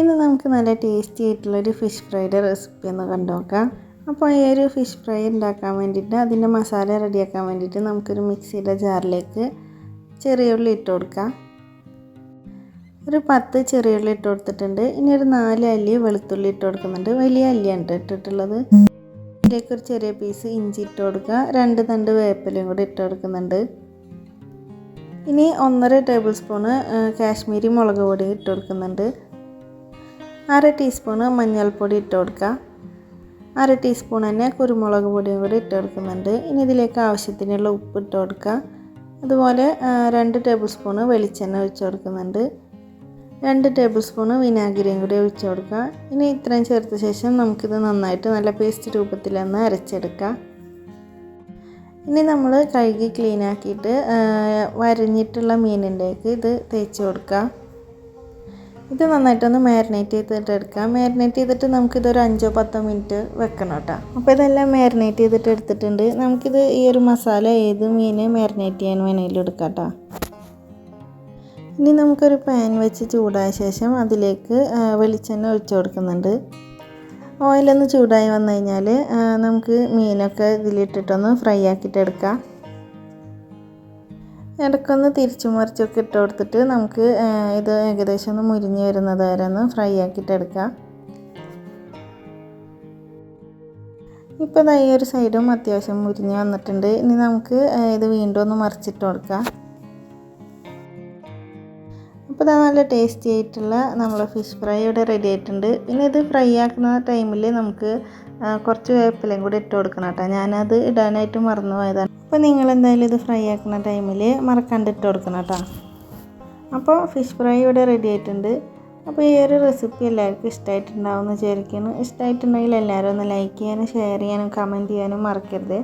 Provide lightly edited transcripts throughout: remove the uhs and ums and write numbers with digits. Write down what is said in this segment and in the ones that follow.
ഇന്ന് നമുക്ക് നല്ല ടേസ്റ്റി ആയിട്ടുള്ളൊരു ഫിഷ് ഫ്രൈയുടെ റെസിപ്പി ഒന്ന് കണ്ടു നോക്കാം. അപ്പോൾ ഈ ഒരു ഫിഷ് ഫ്രൈ ഉണ്ടാക്കാൻ വേണ്ടിയിട്ട് അതിൻ്റെ മസാല റെഡിയാക്കാൻ വേണ്ടിയിട്ട് നമുക്കൊരു മിക്സിയുടെ ജാറിലേക്ക് ചെറിയ ഉള്ളി ഇട്ട് കൊടുക്കാം. ഒരു 10 ചെറിയ ഉള്ളി ഇട്ട് കൊടുത്തിട്ടുണ്ട്. ഇനി ഒരു 4 അല്ലി വെളുത്തുള്ളി ഇട്ട് കൊടുക്കുന്നുണ്ട്. വലിയ അല്ലിയാണ് ഇട്ടിട്ടുള്ളത്. ഇതിലേക്ക് ഒരു ചെറിയ പീസ് ഇഞ്ചി ഇട്ട് കൊടുക്കുക. 2 തണ്ട് വേപ്പിലയും കൂടി ഇട്ട് കൊടുക്കുന്നുണ്ട്. ഇനി 1.5 ടേബിൾ സ്പൂണ് കാശ്മീരി മുളക് പൊടി ഇട്ട് കൊടുക്കുന്നുണ്ട്. 1/2 ടീസ്പൂണ് മഞ്ഞൾപ്പൊടി ഇട്ട് കൊടുക്കുക. 1/2 ടീസ്പൂൺ തന്നെ കുരുമുളക് പൊടിയും കൂടി ഇട്ട് കൊടുക്കുന്നുണ്ട്. ഇനി ഇതിലേക്ക് ആവശ്യത്തിനുള്ള ഉപ്പ് ഇട്ട് കൊടുക്കുക. അതുപോലെ 2 ടേബിൾ സ്പൂണ് വെളിച്ചെണ്ണ ഒഴിച്ച് കൊടുക്കുന്നുണ്ട്. 2 ടേബിൾ സ്പൂണ് വിനാഗിരിയും കൂടി ഒഴിച്ച് കൊടുക്കുക. ഇനി ഇത്രയും ചേർത്ത ശേഷം നമുക്കിത് നന്നായിട്ട് നല്ല പേസ്റ്റ് രൂപത്തിലൊന്ന് അരച്ചെടുക്കാം. ഇനി നമ്മൾ കഴുകി ക്ലീൻ ആക്കിയിട്ട് വരഞ്ഞിട്ടുള്ള മീനിലേക്ക് ഇത് തേച്ച് കൊടുക്കുക. ഇത് നന്നായിട്ടൊന്ന് മാരിനേറ്റ് ചെയ്തിട്ട് എടുക്കാം. മാരിനേറ്റ് ചെയ്തിട്ട് നമുക്കിതൊരു 5-10 മിനിറ്റ് വെക്കണം കേട്ടോ. അപ്പോൾ ഇതെല്ലാം മാരിനേറ്റ് ചെയ്തിട്ട് എടുത്തിട്ടുണ്ട്. നമുക്കിത് ഈ ഒരു മസാല ഏത് മീൻ മാരിനേറ്റ് ചെയ്യാൻ വേണമെങ്കിലും എടുക്കാം കേട്ടോ. ഇനി നമുക്കൊരു പാൻ വെച്ച് ചൂടായ ശേഷം അതിലേക്ക് വെളിച്ചെണ്ണ ഒഴിച്ച് കൊടുക്കുന്നുണ്ട്. ഓയിലൊന്ന് ചൂടായി വന്നു കഴിഞ്ഞാൽ നമുക്ക് മീനൊക്കെ ഇതിലിട്ടിട്ടൊന്ന് ഫ്രൈ ആക്കിയിട്ട് എടുക്കാം. ഇടയ്ക്കൊന്ന് തിരിച്ചും മറിച്ചൊക്കെ ഇട്ട് കൊടുത്തിട്ട് നമുക്ക് ഇത് ഏകദേശം ഒന്ന് മുരിഞ്ഞ് വരുന്നത് വരെ ഒന്ന് ഫ്രൈ ആക്കിയിട്ട് എടുക്കാം. ഇപ്പോൾ ഈ ഒരു സൈഡും അത്യാവശ്യം മുരിഞ്ഞ് വന്നിട്ടുണ്ട്. ഇനി നമുക്ക് ഇത് വീണ്ടും ഒന്ന് മറിച്ചിട്ട് കൊടുക്കാം. അപ്പോൾ ഇത് നല്ല ടേസ്റ്റി ആയിട്ടുള്ള നമ്മളെ ഫിഷ് ഫ്രൈ ഇവിടെ റെഡി ആയിട്ടുണ്ട്. പിന്നെ ഇത് ഫ്രൈ ആക്കുന്ന ടൈമിൽ നമുക്ക് കുറച്ച് വേപ്പിലയും കൂടി ഇട്ട് കൊടുക്കണം കേട്ടോ. ഞാനത് ഇടാനായിട്ട് മറന്നു പോയതാണ്. അപ്പോൾ നിങ്ങൾ എന്തായാലും ഇത് ഫ്രൈ ആക്കുന്ന ടൈമിൽ മറക്കാണ്ട് ഇട്ട് കൊടുക്കണം കേട്ടോ. അപ്പോൾ ഫിഷ് ഫ്രൈ ഇവിടെ റെഡി ആയിട്ടുണ്ട്. അപ്പോൾ ഈ ഒരു റെസിപ്പി എല്ലാവർക്കും ഇഷ്ടമായിട്ടുണ്ടാവുമെന്ന് വിചാരിക്കുന്നു. ഇഷ്ടമായിട്ടുണ്ടെങ്കിൽ എല്ലാവരും ഒന്ന് ലൈക്ക് ചെയ്യാനും ഷെയർ ചെയ്യാനും കമൻറ്റ് ചെയ്യാനും മറക്കരുത്.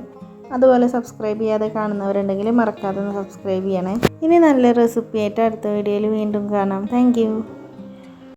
അതുപോലെ സബ്സ്ക്രൈബ് ചെയ്യാതെ കാണുന്നവരുണ്ടെങ്കിൽ മറക്കാതെ ഒന്ന് സബ്സ്ക്രൈബ് ചെയ്യണേ. ഇനി നല്ല റെസിപ്പി ആയിട്ട് അടുത്ത വീഡിയോയിൽ വീണ്ടും കാണാം. താങ്ക്